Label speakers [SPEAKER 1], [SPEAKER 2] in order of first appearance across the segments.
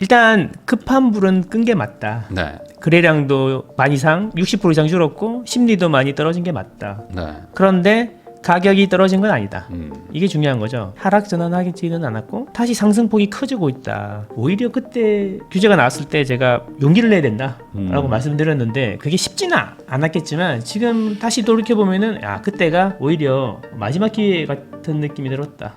[SPEAKER 1] 일단 급한 불은 끈 게 맞다.
[SPEAKER 2] 네.
[SPEAKER 1] 거래량도 많이 60% 이상 줄었고 심리도 많이 떨어진 게 맞다.
[SPEAKER 2] 네.
[SPEAKER 1] 그런데 가격이 떨어진 건 아니다. 이게 중요한 거죠. 하락 전환하지는 않았고 다시 상승폭이 커지고 있다. 오히려 그때 규제가 나왔을 때 제가 용기를 내야 된다라고 말씀드렸는데 그게 쉽지는 않았겠지만 지금 다시 돌이켜 보면은 그때가 오히려 마지막 기회 같은 느낌이 들었다.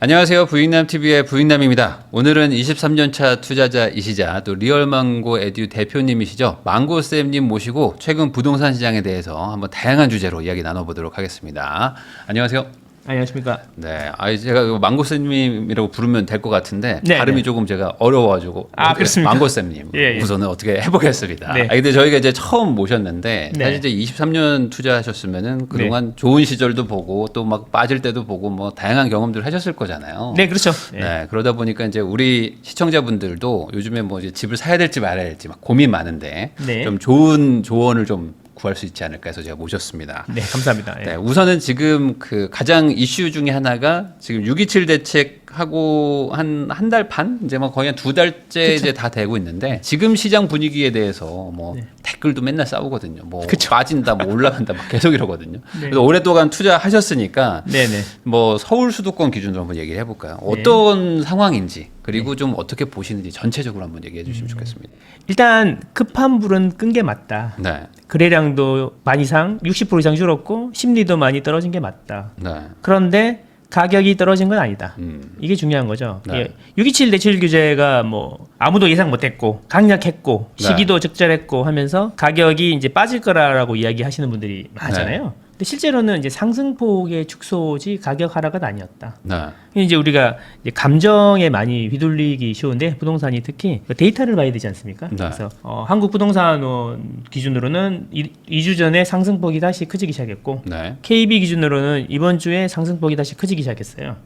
[SPEAKER 2] 안녕하세요. 부익남TV의 부익남입니다. 오늘은 23년차 투자자이시자 또 리얼망고 에듀 대표님이시죠. 망고쌤님 모시고 최근 부동산 시장에 대해서 한번 다양한 주제로 이야기 나눠보도록 하겠습니다. 안녕하세요.
[SPEAKER 1] 안녕하십니까.
[SPEAKER 2] 네, 제가 망고쌤님이라고 부르면 될 것 같은데
[SPEAKER 1] 네,
[SPEAKER 2] 발음이
[SPEAKER 1] 네.
[SPEAKER 2] 조금 제가 어려워가지고
[SPEAKER 1] 그렇습니까?
[SPEAKER 2] 망고쌤님
[SPEAKER 1] 예.
[SPEAKER 2] 우선은 어떻게 해보겠습니다.
[SPEAKER 1] 네.
[SPEAKER 2] 근데 저희가 이제 처음 모셨는데
[SPEAKER 1] 네.
[SPEAKER 2] 사실 이제 23년 투자하셨으면은 그동안 좋은 시절도 보고 또 막 빠질 때도 보고 뭐 다양한 경험들을 하셨을 거잖아요.
[SPEAKER 1] 네, 그렇죠.
[SPEAKER 2] 네, 그러다 보니까 이제 우리 시청자분들도 요즘에 뭐 이제 집을 사야 될지 말아야 될지 막 고민 많은데
[SPEAKER 1] 네.
[SPEAKER 2] 좀 좋은 조언을 좀 구할 수 있지 않을까 해서 제가 모셨습니다.
[SPEAKER 1] 네, 감사합니다. 예.
[SPEAKER 2] 네, 우선은 지금 그 가장 이슈 중에 하나가 지금 6.27 대책하고 한 달 반? 이제 뭐 거의 한 2달째 이제 다 되고 있는데 지금 시장 분위기에 대해서 뭐 댓글도 맨날 싸우거든요. 뭐 빠진다, 뭐 올라간다, 막 계속 이러거든요. 그래서 오랫동안 투자하셨으니까
[SPEAKER 1] 네네.
[SPEAKER 2] 뭐 서울 수도권 기준으로 한번 얘기를 해볼까요? 어떤 상황인지 그리고 좀 어떻게 보시는지 전체적으로 한번 얘기해 주시면 좋겠습니다.
[SPEAKER 1] 일단 급한 불은 끈 게 맞다.
[SPEAKER 2] 네.
[SPEAKER 1] 거래량도 많이 60% 이상 줄었고 심리도 많이 떨어진 게 맞다.
[SPEAKER 2] 네.
[SPEAKER 1] 그런데 가격이 떨어진 건 아니다. 이게 중요한 거죠.
[SPEAKER 2] 네.
[SPEAKER 1] 6.27 대출 규제가 뭐 아무도 예상 못했고 강력했고
[SPEAKER 2] 네.
[SPEAKER 1] 시기도 적절했고 하면서 가격이 이제 빠질 거라고 이야기하시는 분들이 많잖아요. 근데 실제로는 이제 상승폭의 축소지 가격 하락은 아니었다.
[SPEAKER 2] 네.
[SPEAKER 1] 이제 우리가 이제 감정에 많이 휘둘리기 쉬운데 부동산이 특히 데이터를 봐야 되지 않습니까?
[SPEAKER 2] 네.
[SPEAKER 1] 그래서 한국 부동산원 기준으로는 2주 전에 상승폭이 다시 커지기 시작했고
[SPEAKER 2] 네.
[SPEAKER 1] KB 기준으로는 이번 주에 상승폭이 다시 커지기 시작했어요.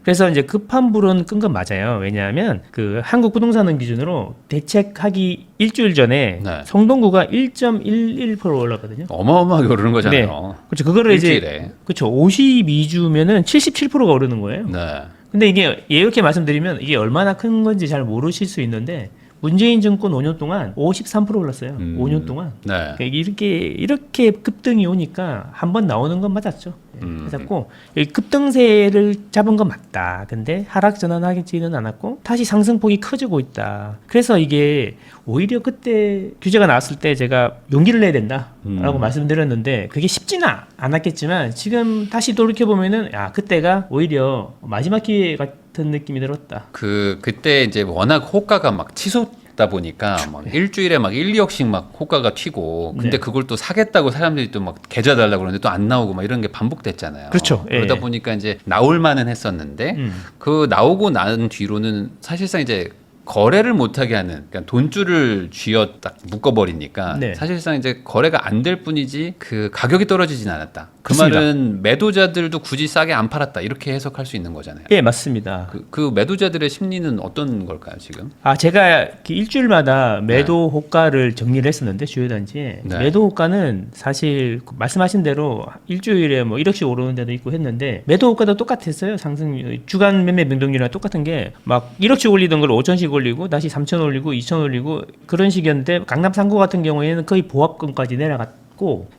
[SPEAKER 1] 그래서 이제 급한 불은 끈 건 맞아요. 왜냐하면 그 한국 부동산원 기준으로 대책하기 일주일 전에
[SPEAKER 2] 네.
[SPEAKER 1] 성동구가 1.11% 올랐거든요.
[SPEAKER 2] 어마어마하게 오르는 거잖아요.
[SPEAKER 1] 네. 그렇죠. 그거를
[SPEAKER 2] 일주일에.
[SPEAKER 1] 이제 그렇죠. 52주면은 77%가 오르는 거예요.
[SPEAKER 2] 네.
[SPEAKER 1] 근데 이게 이렇게 말씀드리면 이게 얼마나 큰 건지 잘 모르실 수 있는데 문재인 정권 5년 동안 53% 올랐어요. 5년 동안.
[SPEAKER 2] 네.
[SPEAKER 1] 그러니까 이렇게 급등이 오니까 한번 나오는 건 맞았죠. 그래갖고 급등세를 잡은 건 맞다. 근데 하락 전환하지는 않았고 다시 상승폭이 커지고 있다. 그래서 이게 오히려 그때 규제가 나왔을 때 제가 용기를 내야 된다라고 말씀드렸는데 그게 쉽지는 않았겠지만 지금 다시 돌이켜 보면은 그때가 오히려 마지막 기회 같은 느낌이 들었다.
[SPEAKER 2] 그때 이제 워낙 호가가 막 치솟다 보니까 막 일주일에 막 1, 2억씩 막 호가가 튀고 근데 그걸 또 사겠다고 사람들이 또 막 계좌 달라고 그러는데 또 안 나오고 막 이런 게 반복됐잖아요.
[SPEAKER 1] 그렇죠.
[SPEAKER 2] 그러다
[SPEAKER 1] 예.
[SPEAKER 2] 보니까 이제 나올 만은 했었는데 그 나오고 난 뒤로는 사실상 이제 거래를 못하게 하는 그러니까 돈줄을 쥐어 딱 묶어버리니까
[SPEAKER 1] 네.
[SPEAKER 2] 사실상 이제 거래가 안 될 뿐이지 그 가격이 떨어지진 않았다. 그
[SPEAKER 1] 그렇습니다.
[SPEAKER 2] 말은 매도자들도 굳이 싸게 안 팔았다 이렇게 해석할 수 있는 거잖아요.
[SPEAKER 1] 예, 맞습니다.
[SPEAKER 2] 그 매도자들의 심리는 어떤 걸까요 지금?
[SPEAKER 1] 제가 일주일마다 매도 호가를 정리를 했었는데 주요 단지에
[SPEAKER 2] 네.
[SPEAKER 1] 매도 호가는 사실 말씀하신 대로 일주일에 뭐 1억씩 오르는 데도 있고 했는데 매도 호가도 똑같았어요. 상승 주간 매매 변동률이랑 똑같은 게 막 1억씩 올리던 걸 5천씩 올리고 다시 3천 올리고 2천 올리고 그런 식이었는데 강남 3구 같은 경우에는 거의 보합권까지 내려갔고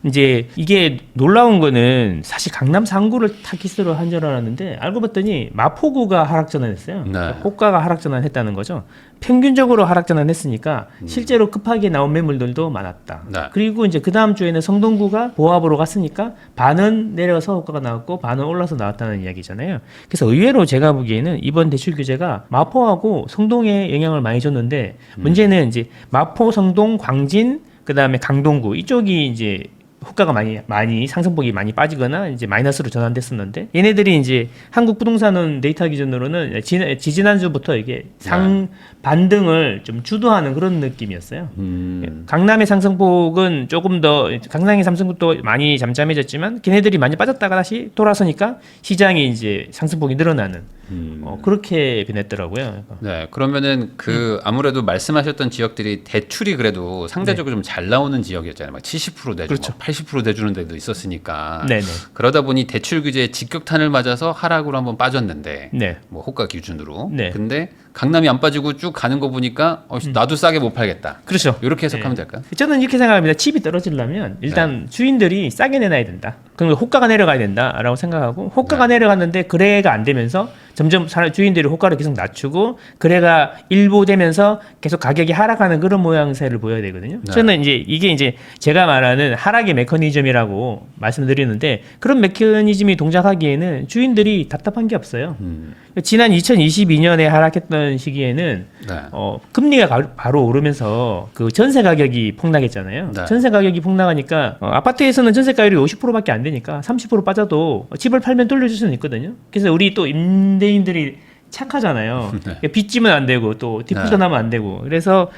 [SPEAKER 1] 이제 이게 놀라운 거는 사실 강남 3구를 타깃으로 한 줄 알았는데 알고 봤더니 마포구가 하락 전환했어요.
[SPEAKER 2] 네.
[SPEAKER 1] 그러니까 호가가 하락 전환했다는 거죠. 평균적으로 하락 전환했으니까 실제로 급하게 나온 매물들도 많았다.
[SPEAKER 2] 네.
[SPEAKER 1] 그리고 이제 그 다음 주에는 성동구가 보합으로 갔으니까 반은 내려서 호가가 나왔고 반은 올라서 나왔다는 이야기잖아요. 그래서 의외로 제가 보기에는 이번 대출 규제가 마포하고 성동에 영향을 많이 줬는데 문제는 이제 마포, 성동, 광진 그 다음에 강동구 이쪽이 이제 호가가 많이 상승폭이 많이 빠지거나 이제 마이너스로 전환됐었는데 얘네들이 이제 한국 부동산원 데이터 기준으로는 지지난주부터 이게 반등을 좀 주도하는 그런 느낌이었어요. 강남의 상승폭은 조금 더 강남의 상승폭도 많이 잠잠해졌지만 걔네들이 많이 빠졌다가 다시 돌아서니까 시장이 이제 상승폭이 늘어나는 그렇게 변했더라고요.
[SPEAKER 2] 네, 그러면은 아무래도 말씀하셨던 지역들이 대출이 그래도 상대적으로 좀 잘 나오는 지역이었잖아요. 막 70% 내주고
[SPEAKER 1] 그렇죠.
[SPEAKER 2] 80% 내주는 데도 있었으니까.
[SPEAKER 1] 네네.
[SPEAKER 2] 그러다 보니 대출 규제의 직격탄을 맞아서 하락으로 한번 빠졌는데,
[SPEAKER 1] 네.
[SPEAKER 2] 뭐 호가 기준으로.
[SPEAKER 1] 네.
[SPEAKER 2] 근데 강남이 안 빠지고 쭉 가는 거 보니까 나도 싸게 못 팔겠다.
[SPEAKER 1] 그렇죠.
[SPEAKER 2] 이렇게 해석하면
[SPEAKER 1] 네.
[SPEAKER 2] 될까요?
[SPEAKER 1] 저는 이렇게 생각합니다. 칩이 떨어지려면 일단 주인들이 싸게 내놔야 된다. 그럼 호가가 내려가야 된다라고 생각하고 호가가 내려갔는데 거래가 안 되면서 점점 주인들이 호가를 계속 낮추고 거래가 일부 되면서 계속 가격이 하락하는 그런 모양새를 보여야 되거든요.
[SPEAKER 2] 네.
[SPEAKER 1] 저는 이게 이제 제가 말하는 하락의 메커니즘이라고 말씀드리는데 그런 메커니즘이 동작하기에는 주인들이 답답한 게 없어요. 지난 2022년에 하락했던 시기에는
[SPEAKER 2] 네.
[SPEAKER 1] 금리가 바로 오르면서 그 전세 가격이 폭락했잖아요.
[SPEAKER 2] 네.
[SPEAKER 1] 전세 가격이 폭락하니까 아파트에서는 전세 가율이 50%밖에 안 되니까 30% 빠져도 집을 팔면 돌려줄 수는 있거든요. 그래서 우리 또 임대인들이 착하잖아요.
[SPEAKER 2] 네.
[SPEAKER 1] 빚지면 안 되고 또 디포저 나면 안 되고 그래서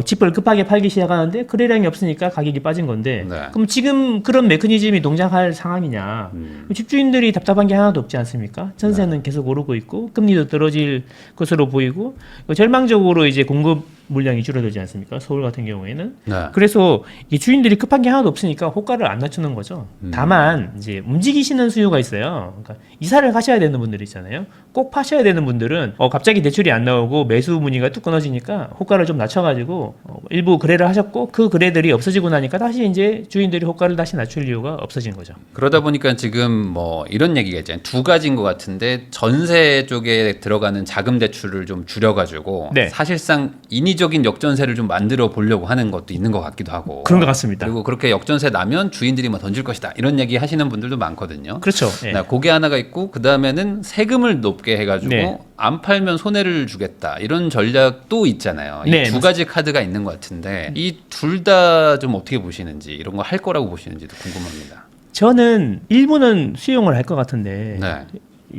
[SPEAKER 1] 집을 급하게 팔기 시작하는데 거래량이 없으니까 가격이 빠진 건데
[SPEAKER 2] 네.
[SPEAKER 1] 그럼 지금 그런 메커니즘이 동작할 상황이냐? 집주인들이 답답한 게 하나도 없지 않습니까? 전세는 계속 오르고 있고 금리도 떨어질 것으로 보이고 절망적으로 이제 공급 물량이 줄어들지 않습니까? 서울 같은 경우에는.
[SPEAKER 2] 네.
[SPEAKER 1] 그래서 이 주인들이 급한 게 하나도 없으니까 호가를 안 낮추는 거죠. 다만 이제 움직이시는 수요가 있어요. 그러니까 이사를 하셔야 되는 분들 있잖아요. 꼭 파셔야 되는 분들은 갑자기 대출이 안 나오고 매수 문의가 뚝 끊어지니까 호가를 좀 낮춰가지고 일부 거래를 하셨고 그 거래들이 없어지고 나니까 다시 이제 주인들이 호가를 다시 낮출 이유가 없어진 거죠.
[SPEAKER 2] 그러다 보니까 지금 뭐 이런 얘기가 있잖아요. 두 가지인 것 같은데 전세 쪽에 들어가는 자금 대출을 좀 줄여가지고
[SPEAKER 1] 네.
[SPEAKER 2] 사실상 인위적인 역전세를 좀 만들어 보려고 하는 것도 있는 것 같기도 하고
[SPEAKER 1] 그런 것 같습니다.
[SPEAKER 2] 그리고 그렇게 역전세 나면 주인들이 뭐 던질 것이다 이런 얘기 하시는 분들도 많거든요.
[SPEAKER 1] 그렇죠. 예.
[SPEAKER 2] 네, 그게 하나가 있고 그 다음에는 세금을 높게 해가지고
[SPEAKER 1] 네.
[SPEAKER 2] 안 팔면 손해를 주겠다 이런 전략도 있잖아요.
[SPEAKER 1] 네,
[SPEAKER 2] 이 두 가지 카드가 있는 것 같은데 이 둘 다 좀 어떻게 보시는지 이런 거 할 거라고 보시는지도 궁금합니다.
[SPEAKER 1] 저는 일부는 수용을 할 것 같은데
[SPEAKER 2] 네.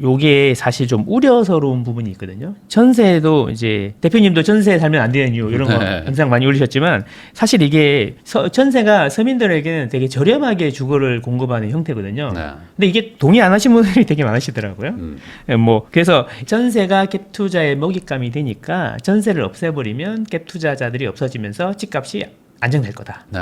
[SPEAKER 1] 요게 사실 좀 우려스러운 부분이 있거든요. 전세도 이제 대표님도 전세 살면 안 되는 이유 이런 거
[SPEAKER 2] 네.
[SPEAKER 1] 영상 많이 올리셨지만 사실 이게 전세가 서민들에게는 되게 저렴하게 주거를 공급하는 형태거든요.
[SPEAKER 2] 네.
[SPEAKER 1] 근데 이게 동의 안 하신 분들이 되게 많으시더라고요. 뭐 그래서 전세가 갭 투자의 먹잇감이 되니까 전세를 없애버리면 갭 투자자들이 없어지면서 집값이 안정될 거다.
[SPEAKER 2] 네.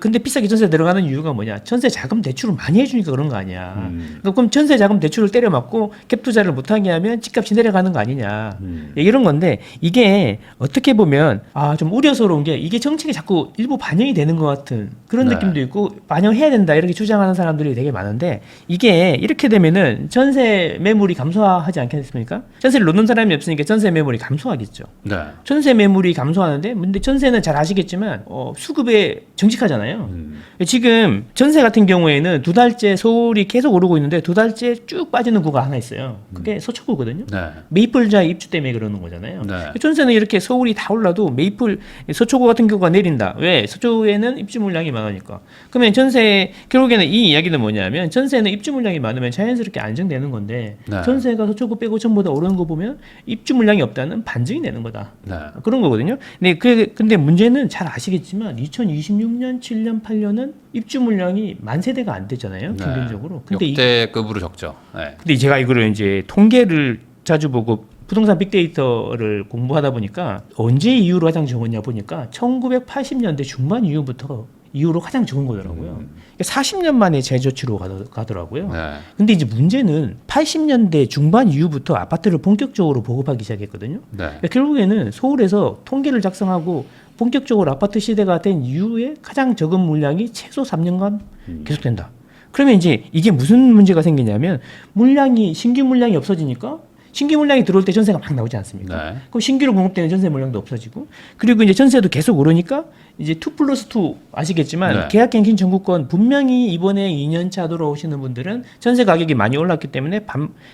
[SPEAKER 1] 근데 비싸게 전세 들어가는 이유가 뭐냐? 전세 자금 대출을 많이 해주니까 그런 거 아니야. 그럼 전세 자금 대출을 때려 맞고 갭 투자를 못하게 하면 집값이 내려가는 거 아니냐. 이런 건데 이게 어떻게 보면 좀 우려스러운 게 이게 정책에 자꾸 일부 반영이 되는 것 같은 그런
[SPEAKER 2] 네.
[SPEAKER 1] 느낌도 있고 반영해야 된다 이렇게 주장하는 사람들이 되게 많은데 이게 이렇게 되면은 전세 매물이 감소하지 않겠습니까? 전세를 놓는 사람이 없으니까 전세 매물이 감소하겠죠.
[SPEAKER 2] 네.
[SPEAKER 1] 전세 매물이 감소하는데 근데 전세는 잘 아시겠지만 수급에 정직하잖아요. 지금 전세 같은 경우에는 두 달째 서울이 계속 오르고 있는데 두 달째 쭉 빠지는 구가 하나 있어요. 그게 서초구거든요.
[SPEAKER 2] 네.
[SPEAKER 1] 메이플자의 입주 때문에 그러는 거잖아요.
[SPEAKER 2] 네.
[SPEAKER 1] 전세는 이렇게 서울이 다 올라도 서초구 같은 경우가 내린다. 왜? 서초구에는 입주 물량이 많으니까. 그러면 전세 결국에는 이 이야기는 뭐냐면 전세는 입주 물량이 많으면 자연스럽게 안정되는 건데
[SPEAKER 2] 네.
[SPEAKER 1] 전세가 서초구 빼고 전부 다 오르는 거 보면 입주 물량이 없다는 반증이 되는 거다.
[SPEAKER 2] 네.
[SPEAKER 1] 그런 거거든요. 근데 문제는 잘 아시겠지만 2026년, 7년, 8년은 입주 물량이 만 세대가 안 되잖아요.
[SPEAKER 2] 네.
[SPEAKER 1] 평균적으로. 근데
[SPEAKER 2] 역대급으로 적죠. 네.
[SPEAKER 1] 근데 제가 이거를 이제 통계를 자주 보고 부동산 빅데이터를 공부하다 보니까 언제 이후로 가장 적었냐 보니까 1980년대 중반 이후로 가장 적은 거더라고요. 40년 만에 최저치로 가더라고요.
[SPEAKER 2] 네.
[SPEAKER 1] 근데 이제 문제는 80년대 중반 이후부터 아파트를 본격적으로 보급하기 시작했거든요.
[SPEAKER 2] 네.
[SPEAKER 1] 그러니까 결국에는 서울에서 통계를 작성하고 본격적으로 아파트 시대가 된 이후에 가장 적은 물량이 최소 3년간 계속된다. 그러면 이제 이게 무슨 문제가 생기냐면 신규 물량이 없어지니까 신규 물량이 들어올 때 전세가 막 나오지 않습니까?
[SPEAKER 2] 네.
[SPEAKER 1] 그럼 신규로 공급되는 전세 물량도 없어지고 그리고 이제 전세도 계속 오르니까 이제 2+2 아시겠지만
[SPEAKER 2] 네.
[SPEAKER 1] 계약갱신 청구권 분명히 이번에 2년차 들어오시는 분들은 전세 가격이 많이 올랐기 때문에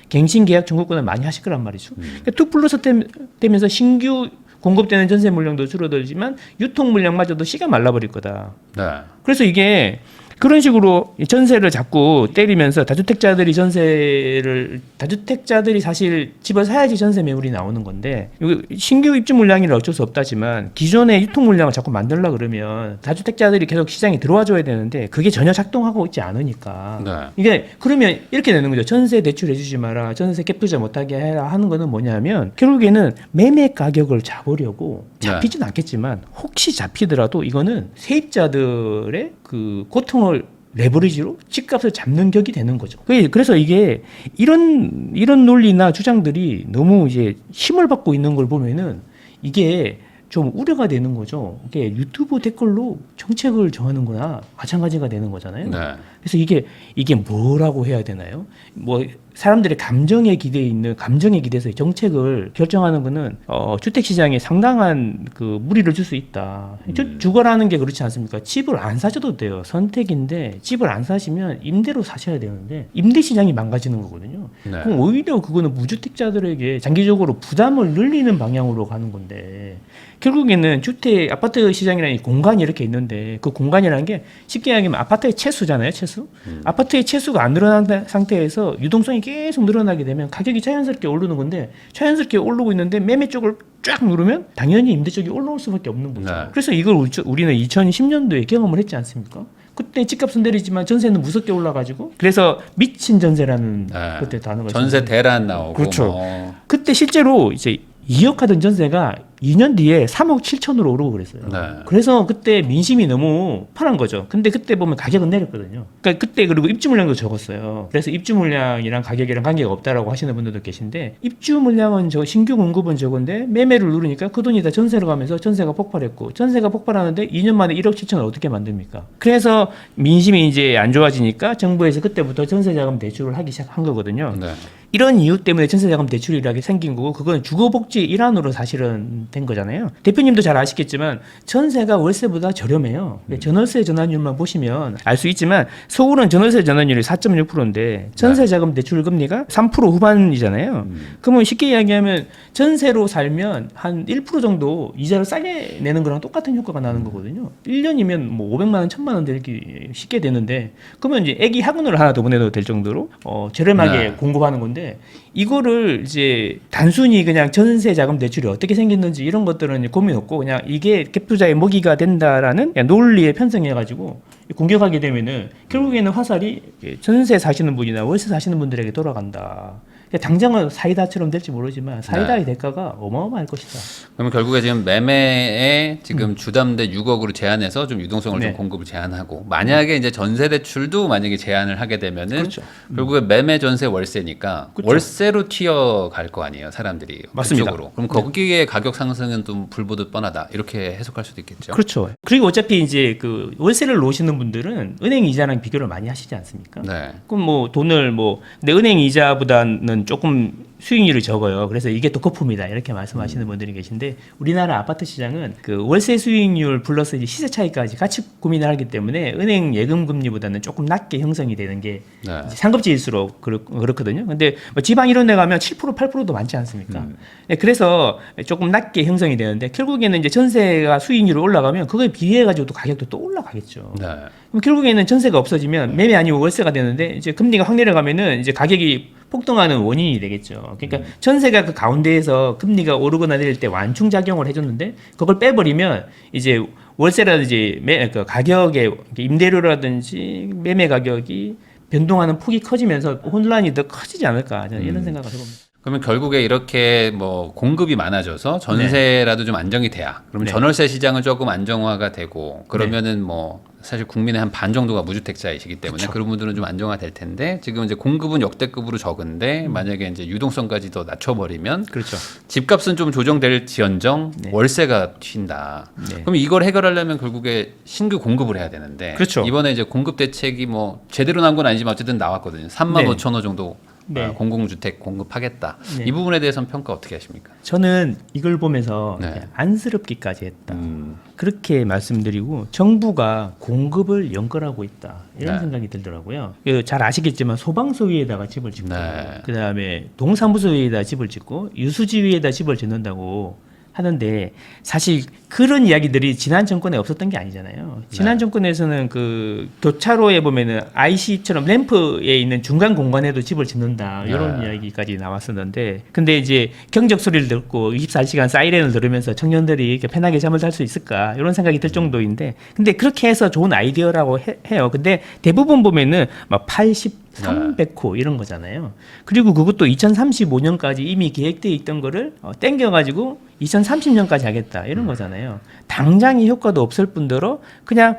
[SPEAKER 1] 갱신 계약 청구권을 많이 하실 거란 말이죠. 그러니까 2+2 되면서 신규 공급되는 전세 물량도 줄어들지만 유통 물량마저도 씨가 말라버릴 거다.
[SPEAKER 2] 네.
[SPEAKER 1] 그래서 이게 그런 식으로 전세를 자꾸 때리면서 다주택자들이 사실 집을 사야지 전세 매물이 나오는 건데 신규 입주 물량이라 어쩔 수 없다지만 기존의 유통 물량을 자꾸 만들려 그러면 다주택자들이 계속 시장에 들어와 줘야 되는데 그게 전혀 작동하고 있지 않으니까
[SPEAKER 2] 네.
[SPEAKER 1] 이게 그러면 이렇게 되는 거죠. 전세 대출해 주지 마라, 전세 갭 투자 못하게 해라 하는 거는 뭐냐면 결국에는 매매 가격을 잡으려고 잡히진 않겠지만 혹시 잡히더라도 이거는 세입자들의 그 고통을 레버리지로 집값을 잡는 격이 되는 거죠. 그래서 이게 이런 논리나 주장들이 너무 이제 힘을 받고 있는 걸 보면은 이게 좀 우려가 되는 거죠. 이게 유튜브 댓글로 정책을 정하는거나 마찬가지가 되는 거잖아요.
[SPEAKER 2] 네.
[SPEAKER 1] 그래서 이게 뭐라고 해야 되나요? 뭐 사람들의 감정에 기대서 정책을 결정하는 거는 주택 시장에 상당한 그 무리를 줄 수 있다. 주거라는 게 그렇지 않습니까? 집을 안 사셔도 돼요. 선택인데 집을 안 사시면 임대로 사셔야 되는데 임대 시장이 망가지는 거거든요.
[SPEAKER 2] 네.
[SPEAKER 1] 그럼 오히려 그거는 무주택자들에게 장기적으로 부담을 늘리는 방향으로 가는 건데 결국에는 주택 아파트 시장이라는 공간이 이렇게 있는데 그 공간이라는 게 쉽게 얘기하면 아파트의 채수잖아요. 채수. 아파트의 채수가 안 늘어난 상태에서 유동성이 계속 늘어나게 되면 가격이 자연스럽게 오르는 건데 자연스럽게 오르고 있는데 매매 쪽을 쫙 누르면 당연히 임대 쪽이 올라올 수밖에 없는 거죠.
[SPEAKER 2] 네.
[SPEAKER 1] 그래서 이걸 우리는 2010년도에 경험을 했지 않습니까? 그때 집값은 내리지만 전세는 무섭게 올라가지고 그래서 미친 전세라는
[SPEAKER 2] 네.
[SPEAKER 1] 그때 단어가
[SPEAKER 2] 전세 대란 나오고
[SPEAKER 1] 그렇죠.
[SPEAKER 2] 뭐.
[SPEAKER 1] 그때 실제로 이제 2억 하던 전세가 2년 뒤에 3억 7천으로 오르고 그랬어요.
[SPEAKER 2] 네.
[SPEAKER 1] 그래서 그때 민심이 너무 편한 거죠. 근데 그때 보면 가격은 내렸거든요. 그러니까 그때 그리고 입주 물량도 적었어요. 그래서 입주 물량이랑 가격이랑 관계가 없다라고 하시는 분들도 계신데 입주 물량은 신규 공급은 적은데 매매를 누르니까 그 돈이 다 전세로 가면서 전세가 폭발했고 전세가 폭발하는데 2년 만에 1억 7천을 어떻게 만듭니까? 그래서 민심이 이제 안 좋아지니까 정부에서 그때부터 전세자금 대출을 하기 시작한 거거든요.
[SPEAKER 2] 네.
[SPEAKER 1] 이런 이유 때문에 전세자금 대출이라게 생긴 거고 그건 주거복지 일환으로 사실은 된 거잖아요. 대표님도 잘 아시겠지만 전세가 월세보다 저렴해요. 전월세 전환율만 보시면 알 수 있지만 서울은 전월세 전환율이 4.6%인데 전세자금 대출 금리가 3% 후반이잖아요. 그러면 쉽게 이야기하면 전세로 살면 한 1% 정도 이자를 싸게 내는 거랑 똑같은 효과가 나는 거거든요. 1년이면 뭐 500만 원, 1000만 원 들기 쉽게 되는데 그러면 이제 애기 학원을 하나 더 보내도 될 정도로 저렴하게
[SPEAKER 2] 네.
[SPEAKER 1] 공급하는 건데 이거를 이제 단순히 그냥 전세 자금 대출이 어떻게 생겼는지 이런 것들은 고민 없고 그냥 이게 갭투자의 먹이가 된다라는 그냥 논리에 편성해가지고 공격하게 되면은 결국에는 화살이 전세 사시는 분이나 월세 사시는 분들에게 돌아간다. 당장은 사이다처럼 될지 모르지만 사이다의 대가가 어마어마할 것이다.
[SPEAKER 2] 그러면 결국에 지금 매매에 지금 주담대 6억으로 제한해서 좀 유동성을 좀 공급을 제한하고 만약에 이제 전세 대출도 만약에 제한을 하게 되면은
[SPEAKER 1] 그렇죠.
[SPEAKER 2] 결국에 매매 전세 월세니까
[SPEAKER 1] 그렇죠.
[SPEAKER 2] 월세로 튀어갈 거 아니에요 사람들이.
[SPEAKER 1] 맞습니다.
[SPEAKER 2] 그쪽으로. 그럼 거기에 가격 상승은 좀 불보듯 뻔하다 이렇게 해석할 수도 있겠죠.
[SPEAKER 1] 그렇죠. 그리고 어차피 이제 그 월세를 놓으시는 분들은 은행 이자랑 비교를 많이 하시지 않습니까?
[SPEAKER 2] 네.
[SPEAKER 1] 그럼 뭐 돈을 근데 은행 이자보다는 조금 수익률이 적어요. 그래서 이게 더 거품이다 이렇게 말씀하시는 분들이 계신데 우리나라 아파트 시장은 그 월세 수익률 플러스 이제 시세 차이까지 같이 고민을 하기 때문에 은행 예금 금리보다는 조금 낮게 형성이 되는 게
[SPEAKER 2] 네.
[SPEAKER 1] 이제 상급지일수록 그렇거든요. 근데 뭐 지방 이런 데 가면 7% 8%도 많지 않습니까? 네, 그래서 조금 낮게 형성이 되는데 결국에는 이제 전세가 수익률이 올라가면 그거에 비례해 가지고 또 가격도 또 올라가겠죠.
[SPEAKER 2] 네.
[SPEAKER 1] 그럼 결국에는 전세가 없어지면 매매 아니면 월세가 되는데 이제 금리가 확 내려가면은 이제 가격이 폭등하는 원인이 되겠죠. 그러니까 전세가 그 가운데에서 금리가 오르거나 내릴 때 완충 작용을 해줬는데 그걸 빼버리면 이제 월세라든지 그 가격의 임대료라든지 매매 가격이 변동하는 폭이 커지면서 혼란이 더 커지지 않을까 저는 이런 생각을 해봅니다.
[SPEAKER 2] 그러면 결국에 이렇게 뭐 공급이 많아져서 전세라도 좀 안정이 돼야. 그러면
[SPEAKER 1] 네.
[SPEAKER 2] 전월세 시장은 조금 안정화가 되고 그러면은 뭐 사실 국민의 한 반 정도가 무주택자이시기 때문에
[SPEAKER 1] 그쵸.
[SPEAKER 2] 그런 분들은 좀 안정화될 텐데 지금 이제 공급은 역대급으로 적은데 만약에 이제 유동성까지 더 낮춰버리면
[SPEAKER 1] 그렇죠.
[SPEAKER 2] 집값은 좀 조정될지언정
[SPEAKER 1] 네.
[SPEAKER 2] 월세가 튄다.
[SPEAKER 1] 네.
[SPEAKER 2] 그럼 이걸 해결하려면 결국에 신규 공급을 해야 되는데
[SPEAKER 1] 그렇죠.
[SPEAKER 2] 이번에 이제 공급 대책이 뭐 제대로 나온 건 아니지만 어쨌든 나왔거든요. 3만
[SPEAKER 1] 네.
[SPEAKER 2] 5천 호 정도
[SPEAKER 1] 네.
[SPEAKER 2] 공공주택 공급하겠다.
[SPEAKER 1] 네.
[SPEAKER 2] 이 부분에 대해서는 평가 어떻게 하십니까?
[SPEAKER 1] 저는 이걸 보면서
[SPEAKER 2] 네.
[SPEAKER 1] 그냥 안쓰럽기까지 했다. 그렇게 말씀드리고 정부가 공급을 연결하고 있다. 이런
[SPEAKER 2] 네.
[SPEAKER 1] 생각이 들더라고요. 잘 아시겠지만 소방서 위에다가 집을 짓고
[SPEAKER 2] 네.
[SPEAKER 1] 그다음에 동사무소 위에다 집을 짓고 유수지 위에다 집을 짓는다고 하는데 사실 그런 이야기들이 지난 정권에 없었던 게 아니잖아요. 지난 정권에서는 그 교차로에 보면은 IC처럼 램프에 있는 중간 공간에도 집을 짓는다 이런 이야기까지 나왔었는데, 근데 이제 경적 소리를 듣고 24시간 사이렌을 들으면서 청년들이 이렇게 편하게 잠을 잘 수 있을까 이런 생각이 들 정도인데, 근데 그렇게 해서 좋은 아이디어라고 해요. 근데 대부분 보면은 막 300호 이런 거잖아요. 그리고 그것도 2035년까지 이미 계획되어 있던 거를 땡겨가지고 2030년까지 하겠다 이런 거잖아요. 당장의 효과도 없을 뿐더러 그냥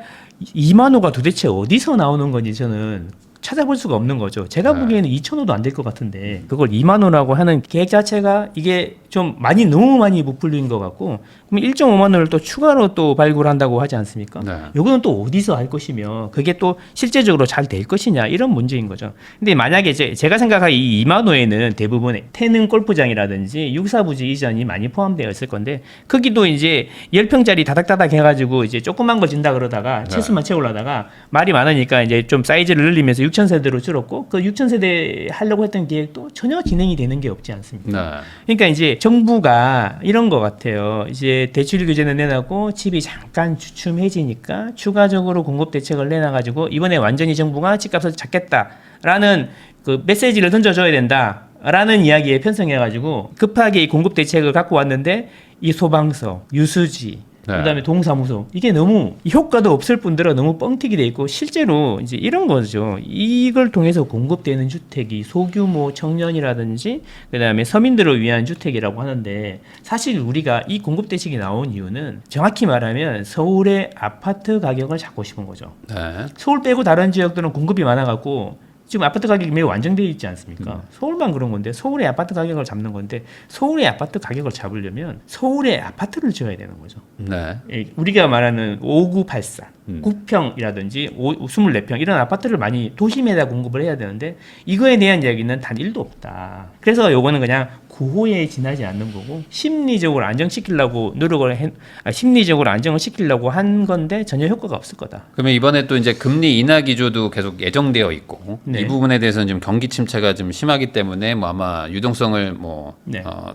[SPEAKER 1] 2만 호가 도대체 어디서 나오는 건지 저는 찾아볼 수가 없는 거죠. 제가 보기에는 2,000호도 안 될 것 같은데 그걸 2만 호라고 하는 계획 자체가 이게 좀 너무 많이 부풀린 것 같고, 그럼 1.5만 호를 또 추가로 또 발굴한다고 하지 않습니까? 요거는 또 어디서 할 것이며 그게 또 실제적으로 잘 될 것이냐 이런 문제인 거죠. 근데 만약에 제가 생각하기 이 2만 호에는 대부분 태릉 골프장이라든지 육사부지 이전이 많이 포함되어 있을 건데, 거기도 이제 10평짜리 다닥다닥 해가지고 이제 조그만 거 진다 그러다가 채수만 채우려다가 말이 많으니까 이제 좀 사이즈를 늘리면서 6,000세대로 줄었고, 그 6,000세대 하려고 했던 계획도 전혀 진행이 되는 게 없지 않습니까? 그러니까 이제 정부가 이런 것 같아요. 이제 대출 규제는 내놨고 집이 잠깐 주춤해지니까 추가적으로 공급 대책을 내놔가지고 이번에 완전히 정부가 집값을 잡겠다라는 그 메시지를 던져줘야 된다라는 이야기에 편성해가지고 급하게 이 공급 대책을 갖고 왔는데, 이 소방서, 유수지, 그다음에 동사무소, 이게 너무 효과도 없을 뿐더러 너무 뻥튀기 돼 있고, 실제로 이제 이런 거죠. 이걸 통해서 공급되는 주택이 소규모 청년이라든지 그다음에 서민들을 위한 주택이라고 하는데, 사실 우리가 이 공급 대책이 나온 이유는 정확히 말하면 서울의 아파트 가격을 잡고 싶은 거죠. 서울 빼고 다른 지역들은 공급이 많아갖고 지금 아파트 가격이 매우 안정되어 있지 않습니까? 서울만 그런 건데, 서울의 아파트 가격을 잡는 건데, 서울의 아파트 가격을 잡으려면 서울에 아파트를 지어야 되는 거죠. 우리가 말하는 5984, 9평이라든지 24평 이런 아파트를 많이 도심에다 공급을 해야 되는데, 이거에 대한 이야기는 단 1도 없다. 그래서 요거는 그냥 구호에 지나지 않는 거고, 심리적으로 안정시키려고 심리적으로 안정을 시키려고 한 건데 전혀 효과가 없을 거다.
[SPEAKER 2] 그러면 이번에 또 이제 금리 인하 기조도 계속 예정되어 있고, 이 부분에 대해서는 지금 경기 침체가 좀 심하기 때문에 뭐 아마 유동성을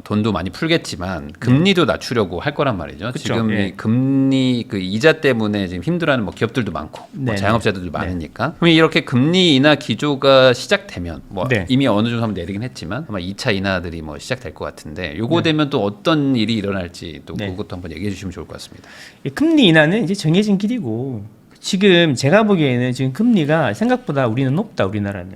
[SPEAKER 2] 돈도 많이 풀겠지만 금리도 낮추려고 할 거란 말이죠. 그쵸? 지금 이 금리 그 이자 때문에 지금 힘들어하는 뭐 기업들도 많고 자영업자들도 많으니까. 그럼 이렇게 금리 인하 기조가 시작되면 이미 어느 정도 한번 내리긴 했지만 아마 2차 인하들이 뭐 시작될 것 같은데, 요거 되면 또 어떤 일이 일어날지 또 그것도 한번 얘기해 주시면 좋을 것 같습니다.
[SPEAKER 1] 금리 인하는 이제 정해진 길이고, 지금 제가 보기에는 지금 금리가 생각보다 우리는 높다. 우리나라는.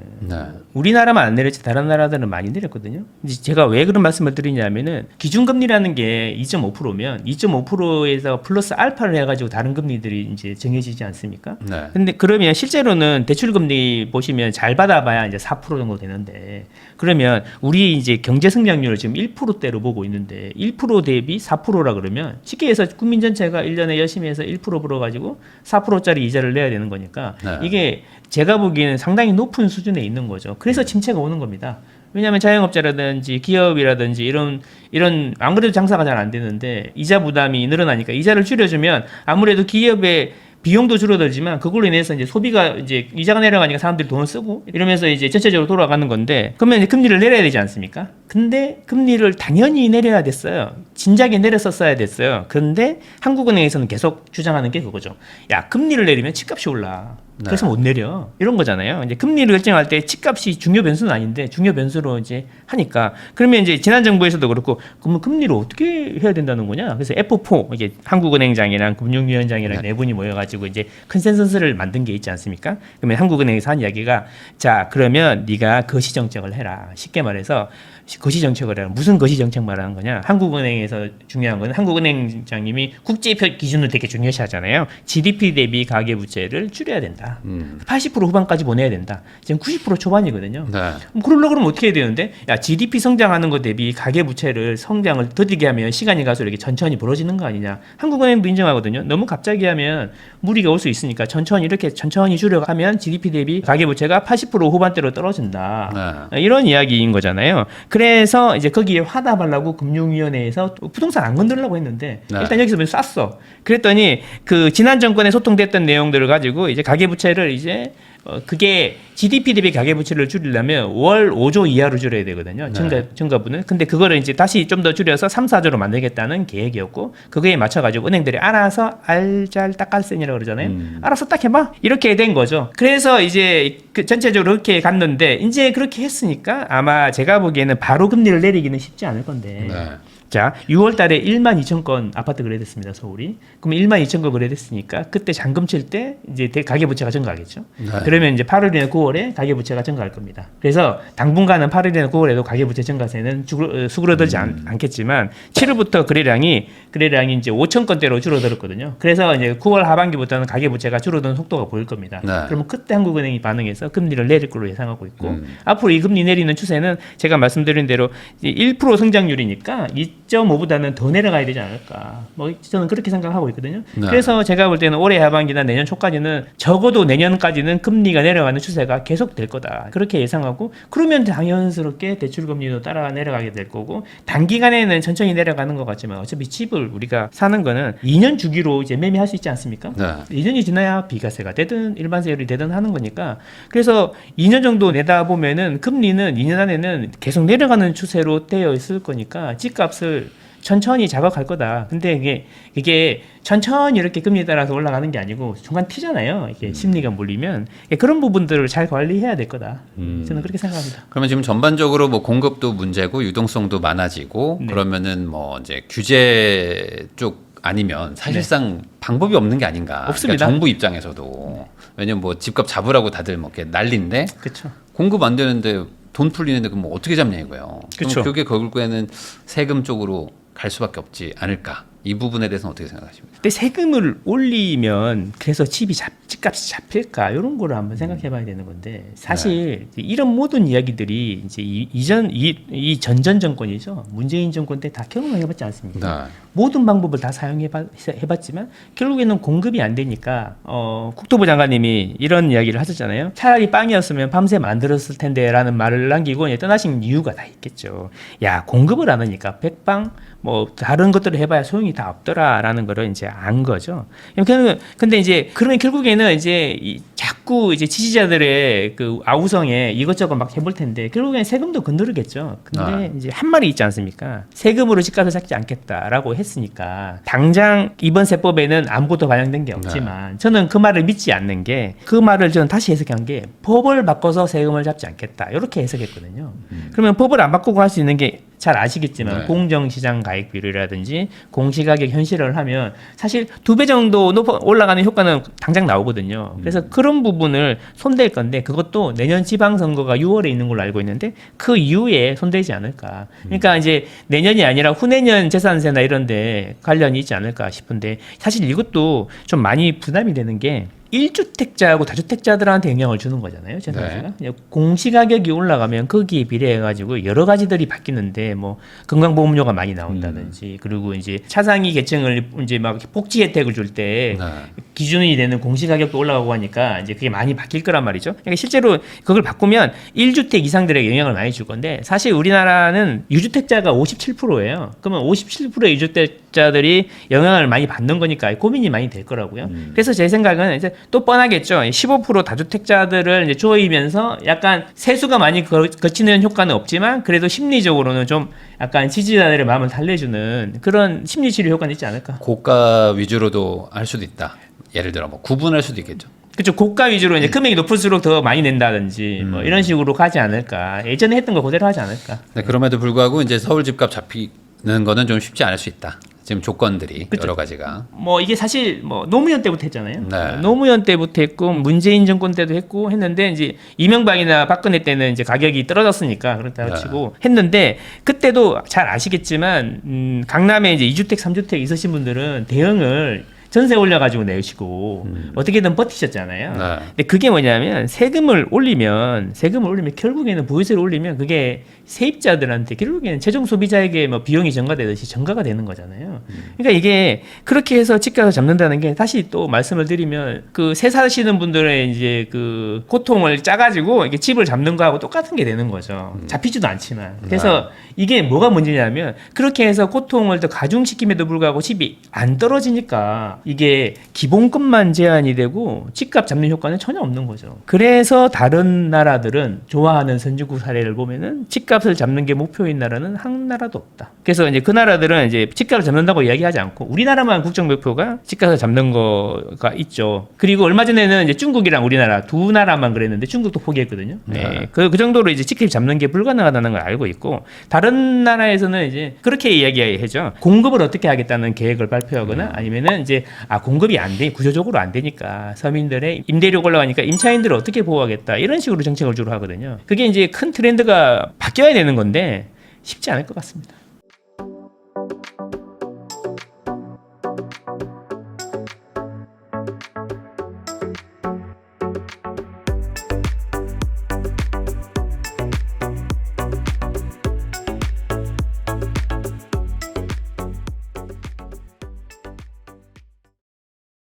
[SPEAKER 1] 우리나라만 안 내렸지 다른 나라들은 많이 내렸거든요. 이제 제가 왜 그런 말씀을 드리냐면은, 기준금리라는 게 2.5%면 2.5%에서 플러스 알파를 해가지고 다른 금리들이 이제 정해지지 않습니까? 근데 그러면 실제로는 대출금리 보시면 잘 받아봐야 이제 4% 정도 되는데, 그러면 우리 이제 경제 성장률을 지금 1%대로 보고 있는데 1% 대비 4%라 그러면 쉽게 해서 국민 전체가 1년에 열심히 해서 1% 벌어가지고 4%짜리 이자를 내야 되는 거니까 이게 제가 보기에는 상당히 높은 수준에 있는 거죠. 그래서 침체가 오는 겁니다. 왜냐하면 자영업자라든지 기업이라든지 이런 안 그래도 장사가 잘 안 되는데 이자 부담이 늘어나니까 이자를 줄여주면 아무래도 기업의 비용도 줄어들지만 그걸로 인해서 이제 소비가 이제 이자가 내려가니까 사람들이 돈을 쓰고 이러면서 이제 전체적으로 돌아가는 건데, 그러면 이제 금리를 내려야 되지 않습니까? 근데 금리를 당연히 내려야 됐어요. 진작에 내렸었어야 됐어요. 그런데 한국은행에서는 계속 주장하는 게 그거죠. 야, 금리를 내리면 집값이 올라. 그래서 못 내려. 이런 거잖아요. 이제 금리를 결정할 때 집값이 중요 변수는 아닌데 중요 변수로 이제 하니까, 그러면 이제 지난 정부에서도 그렇고, 그러면 금리를 어떻게 해야 된다는 거냐? 그래서 F4 이게 한국은행장이랑 금융위원장이랑 네 분이 모여가지고 이제 컨센서스를 만든 게 있지 않습니까? 그러면 한국은행에서 한 이야기가, 자 그러면 네가 거시 정책을 해라. 쉽게 말해서 거시 정책을 해라. 무슨 거시 정책 말하는 거냐? 한국은행에서 중요한 거는 한국은행장님이 국제 기준을 되게 중요시하잖아요. GDP 대비 가계부채를 줄여야 된다. 80% 후반까지 보내야 된다. 지금 90% 초반이거든요. 그러려면 어떻게 해야 되는데, 야, GDP 성장하는 것 대비 가계부채를 성장을 더디게 하면 시간이 가서 이렇게 천천히 벌어지는 거 아니냐. 한국은행도 인정하거든요. 너무 갑자기 하면 무리가 올 수 있으니까 이렇게 천천히 줄여가면 GDP 대비 가계부채가 80% 후반대로 떨어진다. 이런 이야기인 거잖아요. 그래서 이제 거기에 화답하려고 금융위원회에서 부동산 안 건드리려고 했는데 일단 여기서 쐈어. 그랬더니 그 지난 정권에 소통됐던 내용들을 가지고 이제 가계부채 가계부채를 이제 그게 GDP 대비 가계부채를 줄이려면 월 5조 이하로 줄여야 되거든요. 증가분은. 근데 그거를 이제 다시 좀 더 줄여서 3, 4조로 만들겠다는 계획이었고 그거에 맞춰가지고 은행들이 알아서 알잘딱깔센이라고 그러잖아요. 알아서 딱 해봐. 이렇게 된 거죠. 그래서 이제 그 전체적으로 그렇게 갔는데 이제 그렇게 했으니까 아마 제가 보기에는 바로 금리를 내리기는 쉽지 않을 건데.
[SPEAKER 2] 네.
[SPEAKER 1] 자, 6월 달에 1만 2천 건 아파트 거래됐습니다, 서울이. 그럼 1만 2천 건 거래됐으니까 그때 잔금 칠 때 이제 가계부채가 증가하겠죠.
[SPEAKER 2] 네.
[SPEAKER 1] 그러면 이제 8월이나 9월에 가계부채가 증가할 겁니다. 그래서 당분간은 8월이나 9월에도 가계부채 증가세는 수그러들지 않겠지만 7월부터 거래량이 이제 5천 건대로 줄어들었거든요. 그래서 이제 9월 하반기부터는 가계부채가 줄어드는 속도가 보일 겁니다.
[SPEAKER 2] 네.
[SPEAKER 1] 그러면 그때 한국은행이 반응해서 금리를 내릴 걸로 예상하고 있고 앞으로 이 금리 내리는 추세는 제가 말씀드린 대로 1% 성장률이니까 2.5보다는 더 내려가야 되지 않을까. 뭐 저는 그렇게 생각하고 있거든요.
[SPEAKER 2] 네.
[SPEAKER 1] 그래서 제가 볼 때는 올해 하반기나 내년 초까지는 적어도 내년까지는 금리가 내려가는 추세가 계속될 거다. 그렇게 예상하고 그러면 자연스럽게 대출 금리도 따라 내려가게 될 거고 단기간에는 천천히 내려가는 것 같지만 어차피 집을 우리가 사는 거는 2년 주기로 이제 매매할 수 있지 않습니까?
[SPEAKER 2] 네.
[SPEAKER 1] 2년이 지나야 비과세가 되든 일반세율이 되든 하는 거니까 그래서 2년 정도 내다 보면은 금리는 2년 안에는 계속 내려가는 추세로 되어 있을 거니까 집값을 천천히 자극할 거다. 근데 이게 천천히 이렇게 금리에 따라서 올라가는 게 아니고 중간 튀잖아요. 이게 심리가 몰리면 그런 부분들을 잘 관리해야 될 거다. 저는 그렇게 생각합니다.
[SPEAKER 2] 그러면 지금 전반적으로 뭐 공급도 문제고 유동성도 많아지고
[SPEAKER 1] 네.
[SPEAKER 2] 그러면은 뭐 이제 규제 쪽 아니면 사실상 방법이 없는 게 아닌가.
[SPEAKER 1] 없습니다.
[SPEAKER 2] 그러니까 정부 입장에서도 왜냐면 뭐 집값 잡으라고 다들 뭐 이렇게 난리인데
[SPEAKER 1] 그렇죠.
[SPEAKER 2] 공급 안 되는데 돈 풀리는데 그럼 뭐 어떻게 잡냐 이거예요.
[SPEAKER 1] 그쵸.
[SPEAKER 2] 그게 결국에는 세금 쪽으로 갈 수밖에 없지 않을까. 이 부분에 대해서는 어떻게 생각하십니까?
[SPEAKER 1] 근데 세금을 올리면 그래서 집값이 잡힐까 이런 거를 한번 생각해봐야 되는 건데 사실 이런 모든 이야기들이 이제 이 전전 정권이죠 문재인 정권 때 다 경험해봤지 않습니까?
[SPEAKER 2] 네.
[SPEAKER 1] 모든 방법을 다 사용해봤지만 결국에는 공급이 안 되니까 국토부 장관님이 이런 이야기를 하셨잖아요. 차라리 빵이었으면 밤새 만들었을 텐데라는 말을 남기고 떠나신 이유가 다 있겠죠. 야 공급을 안 하니까 백방 뭐 다른 것들을 해봐야 소용이 다 없더라라는 거를 이제 안 거죠. 근데 이제 그러면 결국에는 이제 자꾸 이제 지지자들의 그 아우성에 이것저것 막 해볼 텐데 결국에는 세금도 건드리겠죠. 근데 이제 한 말이 있지 않습니까? 세금으로 집값을 잡지 않겠다라고 했으니까 당장 이번 세법에는 아무것도 반영된 게 없지만 저는 그 말을 믿지 않는 게 그 말을 저는 다시 해석한 게 법을 바꿔서 세금을 잡지 않겠다 이렇게 해석했거든요. 그러면 법을 안 바꾸고 할 수 있는 게 잘 아시겠지만 공정시장 가액 비율이라든지 공시가격 현실을 하면 사실 2배 정도 올라가는 효과는 당장 나오거든요. 그래서 그런 부분을 손댈 건데 그것도 내년 지방선거가 6월에 있는 걸로 알고 있는데 그 이후에 손대지 않을까. 그러니까 이제 내년이 아니라 후내년 재산세나 이런 데 관련이 있지 않을까 싶은데 사실 이것도 좀 많이 부담이 되는 게 1주택자하고 다주택자들한테 영향을 주는 거잖아요. 재산세가. 공시가격이 올라가면 거기에 비례해가지고 여러 가지들이 바뀌는데 뭐 건강보험료가 많이 나온다든지 그리고 이제 차상위 계층을 이제 막 복지 혜택을 줄 때 기준이 되는 공시가격도 올라가고 하니까 이제 그게 많이 바뀔 거란 말이죠. 그러니까 실제로 그걸 바꾸면 1주택 이상들에게 영향을 많이 줄 건데 사실 우리나라는 유주택자가 57%예요. 그러면 57%의 유주택자들이 영향을 많이 받는 거니까 고민이 많이 될 거라고요. 그래서 제 생각은 이제 또 뻔하겠죠. 15% 다주택자들을 이제 조이면서 약간 세수가 많이 거치는 효과는 없지만 그래도 심리적으로는 좀 약간 지지자들의 마음을 달래주는 그런 심리치료 효과는 있지 않을까.
[SPEAKER 2] 고가 위주로도 할 수도 있다. 예를 들어 뭐 구분할 수도 있겠죠.
[SPEAKER 1] 그렇죠. 고가 위주로 이제 금액이 높을수록 더 많이 낸다든지 뭐 이런 식으로 가지 않을까. 예전에 했던 거 그대로 하지 않을까.
[SPEAKER 2] 네, 그럼에도 불구하고 이제 서울 집값 잡히는 거는 좀 쉽지 않을 수 있다. 지금 조건들이
[SPEAKER 1] 그쵸.
[SPEAKER 2] 여러 가지가.
[SPEAKER 1] 뭐 이게 사실 뭐 노무현 때부터 했잖아요.
[SPEAKER 2] 네.
[SPEAKER 1] 노무현 때부터 했고 문재인 정권 때도 했고 했는데 이제 이명박이나 박근혜 때는 이제 가격이 떨어졌으니까 그렇다 치고 했는데 그때도 잘 아시겠지만 강남에 이제 2주택, 3주택 있으신 분들은 대응을 전세 올려가지고 내시고 어떻게든 버티셨잖아요.
[SPEAKER 2] 네.
[SPEAKER 1] 근데 그게 뭐냐면 세금을 올리면 결국에는 보유세를 올리면 그게 세입자들한테 결국에는 최종 소비자에게 뭐 비용이 전가되듯이 전가가 되는 거잖아요. 그러니까 이게 그렇게 해서 집값을 잡는다는 게 다시 또 말씀을 드리면 그 세 사시는 분들의 이제 그 고통을 짜가지고 이게 집을 잡는 거하고 똑같은 게 되는 거죠. 잡히지도 않지만. 그래서 이게 뭐가 문제냐면 그렇게 해서 고통을 더 가중시킴에도 불구하고 집이 안 떨어지니까 이게 기본급만 제한이 되고 집값 잡는 효과는 전혀 없는 거죠. 그래서 다른 나라들은 좋아하는 선진국 사례를 보면은 집값을 잡는 게 목표인 나라는 한 나라도 없다. 그래서 이제 그 나라들은 이제 집값을 잡는다고 이야기하지 않고 우리나라만 국정 목표가 집값을 잡는 거가 있죠. 그리고 얼마 전에는 이제 중국이랑 우리나라 두 나라만 그랬는데 중국도 포기했거든요. 네. 그 정도로 이제 집값 잡는 게 불가능하다는 걸 알고 있고 다른 나라에서는 이제 그렇게 이야기하죠. 공급을 어떻게 하겠다는 계획을 발표하거나 아니면은 이제 공급이 안 돼, 구조적으로 안 되니까 서민들의 임대료가 올라가니까 임차인들을 어떻게 보호하겠다 이런 식으로 정책을 주로 하거든요. 그게 이제 큰 트렌드가 바뀌어야 되는 건데 쉽지 않을 것 같습니다.